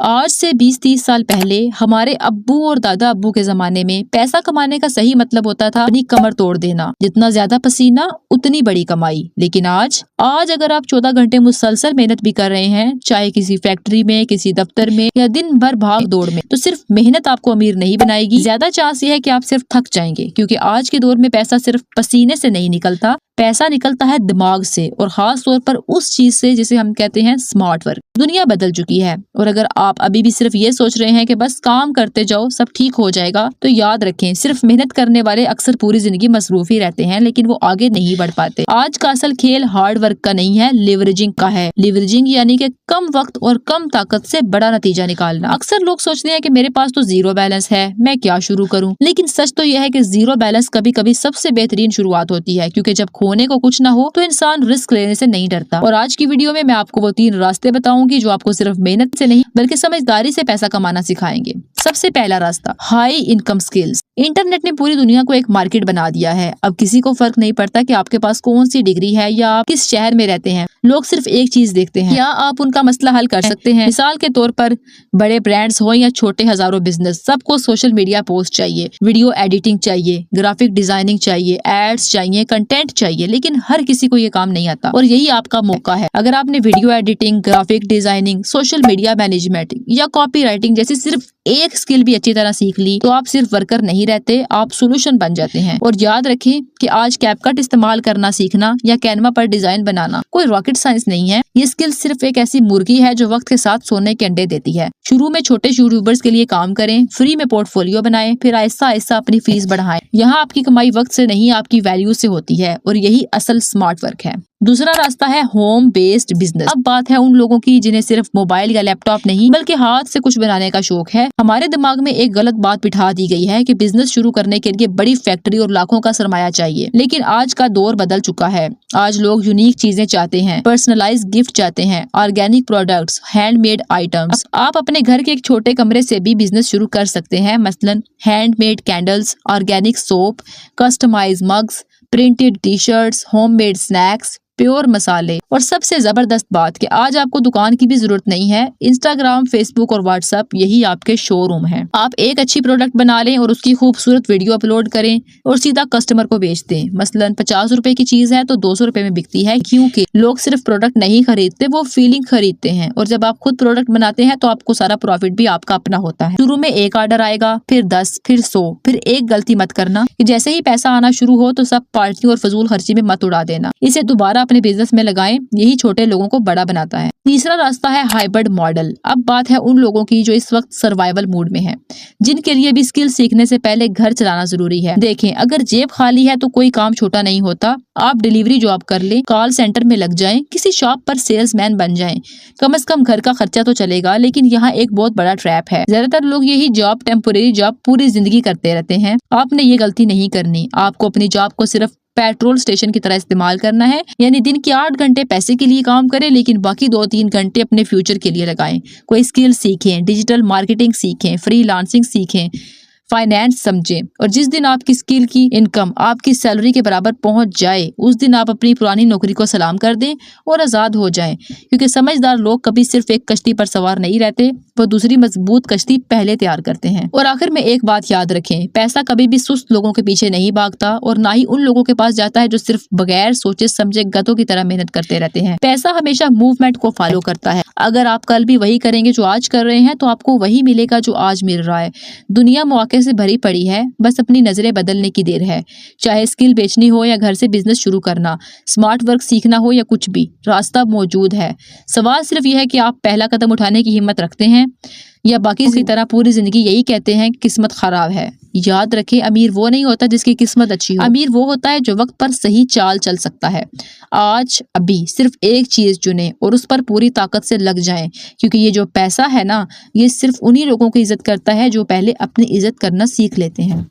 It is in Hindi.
आज से 20-30 साल पहले हमारे अब्बू और दादा अब्बू के जमाने में पैसा कमाने का सही मतलब होता था अपनी कमर तोड़ देना। जितना ज्यादा पसीना उतनी बड़ी कमाई। लेकिन आज अगर आप 14 घंटे मुसलसल मेहनत भी कर रहे हैं, चाहे किसी फैक्ट्री में, किसी दफ्तर में या दिन भर भाग दौड़ में, तो सिर्फ मेहनत आपको अमीर नहीं बनाएगी। ज्यादा चांस ये है कि आप सिर्फ थक जाएंगे, क्योंकि आज के दौर में पैसा सिर्फ पसीने से नहीं निकलता, पैसा निकलता है दिमाग से, और खास तौर पर उस चीज से जिसे हम कहते हैं स्मार्ट वर्क। दुनिया बदल चुकी है, और अगर आप अभी भी सिर्फ ये सोच रहे हैं कि बस काम करते जाओ सब ठीक हो जाएगा, तो याद रखें, सिर्फ मेहनत करने वाले अक्सर पूरी जिंदगी मसरूफ ही रहते हैं, लेकिन वो आगे नहीं बढ़ पाते। आज का असल खेल हार्ड वर्क का नहीं है, लिवरेजिंग का है। लिवरेजिंग यानी कि कम वक्त और कम ताकत से बड़ा नतीजा निकालना। अक्सर लोग सोचते हैं कि मेरे पास तो जीरो बैलेंस है, मैं क्या शुरू करूं। लेकिन सच तो यह है कि जीरो बैलेंस कभी कभी सबसे बेहतरीन शुरुआत होती है, क्योंकि जब खोने को कुछ ना हो तो इंसान रिस्क लेने से नहीं डरता। और आज की वीडियो में मैं आपको वो 3 रास्ते बताऊंगी जो आपको सिर्फ मेहनत से नहीं बल्कि समझदारी से पैसा कमाना सिखाएंगे। सबसे पहला रास्ता, हाई इनकम स्किल्स। इंटरनेट ने पूरी दुनिया को एक मार्केट बना दिया है। अब किसी को फर्क नहीं पड़ता कि आपके पास कौन सी डिग्री है या आप किस शहर में रहते हैं। लोग सिर्फ एक चीज देखते हैं, क्या आप उनका मसला हल कर सकते हैं। मिसाल के तौर पर बड़े ब्रांड्स हो या छोटे हजारों बिजनेस, सबको सोशल मीडिया पोस्ट चाहिए, वीडियो एडिटिंग चाहिए, ग्राफिक डिजाइनिंग चाहिए, एड्स चाहिए, कंटेंट चाहिए, लेकिन हर किसी को ये काम नहीं आता। और यही आपका मौका है। अगर आपने video editing, graphic designing, social media management या कॉपी राइटिंग जैसी सिर्फ एक स्किल भी अच्छी तरह सीख ली, तो आप सिर्फ वर्कर नहीं रहते, आप सोल्यूशन बन जाते हैं। और याद रखें कि आज कैपकट इस्तेमाल करना सीखना या कैनवा पर डिजाइन बनाना कोई रॉकेट साइंस नहीं है। ये स्किल सिर्फ एक ऐसी मुर्गी है जो वक्त के साथ सोने के अंडे देती है। शुरू में छोटे यूट्यूबर्स के लिए काम करें, फ्री में पोर्टफोलियो बनाएं, फिर आहिस्ता आहिस्ता अपनी फीस बढ़ाएं। यहाँ आपकी कमाई वक्त से नहीं, आपकी वैल्यू से होती है, और यही असल स्मार्ट वर्क है। दूसरा रास्ता है होम बेस्ड बिजनेस। अब बात है उन लोगों की जिन्हें सिर्फ मोबाइल या लैपटॉप नहीं बल्कि हाथ से कुछ बनाने का शौक है। हमारे दिमाग में एक गलत बात बिठा दी गई है कि बिजनेस शुरू करने के लिए बड़ी फैक्ट्री और लाखों का सरमाया चाहिए। लेकिन आज का दौर बदल चुका है। आज लोग यूनिक चीजें चाहते हैं, पर्सनलाइज गिफ्ट चाहते हैं, ऑर्गेनिक प्रोडक्ट्स, हैंडमेड आइटम्स। आप अपने घर के एक छोटे कमरे से भी बिजनेस शुरू कर सकते हैं। मसलन handmade candles, organic soap, customise mugs, printed T shirts, homemade snacks, pure मसाले। और सबसे जबरदस्त बात कि आज आपको दुकान की भी जरूरत नहीं है। इंस्टाग्राम, फेसबुक और व्हाट्सएप यही आपके शोरूम हैं। आप एक अच्छी प्रोडक्ट बना लें और उसकी खूबसूरत वीडियो अपलोड करें और सीधा कस्टमर को बेच दें। मसलन 50 रुपए की चीज है तो 200 रुपए में बिकती है, क्योंकि लोग सिर्फ प्रोडक्ट नहीं खरीदते, वो फीलिंग खरीदते हैं। और जब आप खुद प्रोडक्ट बनाते हैं तो आपको सारा प्रॉफिट भी आपका अपना होता है। शुरू में एक ऑर्डर आएगा, फिर 10, फिर 100, फिर एक गलती मत करना कि जैसे ही पैसा आना शुरू हो तो सब पार्टी और फजूल खर्ची में मत उड़ा देना। इसे दोबारा अपने बिजनेस में लगाएं, यही छोटे लोगों को बड़ा बनाता है। तीसरा रास्ता है हाइब्रिड मॉडल। अब बात है उन लोगों की जो इस वक्त सर्वाइवल मूड में हैं, जिनके लिए भी स्किल सीखने से पहले घर चलाना जरूरी है। देखें, अगर जेब खाली है तो कोई काम छोटा नहीं होता। आप डिलीवरी जॉब कर लें, कॉल सेंटर में लग जाएं, किसी शॉप पर सेल्समैन बन जाएं, कम से कम घर का खर्चा तो चलेगा। लेकिन यहाँ एक बहुत बड़ा ट्रैप है। ज्यादातर लोग यही जॉब, टेम्पोरेरी जॉब पूरी जिंदगी करते रहते हैं। आपने ये गलती नहीं करनी। आपको अपनी जॉब को सिर्फ पेट्रोल स्टेशन की तरह इस्तेमाल करना है, यानी दिन के 8 घंटे पैसे के लिए काम करें, लेकिन बाकी 2-3 घंटे अपने फ्यूचर के लिए लगाएं। कोई स्किल सीखें, डिजिटल मार्केटिंग सीखें, फ्रीलांसिंग सीखें, फाइनेंस समझें। और जिस दिन आपकी स्किल की इनकम आपकी सैलरी के बराबर पहुंच जाए, उस दिन आप अपनी पुरानी नौकरी को सलाम कर दें और आजाद हो जाएं। क्योंकि समझदार लोग कभी सिर्फ एक कश्ती पर सवार नहीं रहते, वो दूसरी मजबूत कश्ती पहले तैयार करते हैं। और आखिर में एक बात याद रखें, पैसा कभी भी सुस्त लोगों के पीछे नहीं भागता, और ना ही उन लोगों के पास जाता है जो सिर्फ बगैर सोचे समझे गधों की तरह मेहनत करते रहते हैं। पैसा हमेशा मूवमेंट को फॉलो करता है। अगर आप कल भी वही करेंगे जो आज कर रहे हैं, तो आपको वही मिलेगा जो आज मिल रहा है। दुनिया मौके से भरी पड़ी है, बस अपनी नजरें बदलने की देर है। चाहे स्किल बेचनी हो या घर से बिजनेस शुरू करना, स्मार्ट वर्क सीखना हो या कुछ भी, रास्ता मौजूद है। सवाल सिर्फ यह है कि आप पहला कदम उठाने की हिम्मत रखते हैं या बाकी की तरह पूरी जिंदगी यही कहते हैं किस्मत खराब है। याद रखें, अमीर वो नहीं होता जिसकी किस्मत अच्छी हो। अमीर वो होता है जो वक्त पर सही चाल चल सकता है। आज अभी सिर्फ एक चीज चुने और उस पर पूरी ताकत से लग जाएं, क्योंकि ये जो पैसा है ना, ये सिर्फ उन्हीं लोगों की इज्जत करता है जो पहले अपनी इज्जत करना सीख लेते हैं।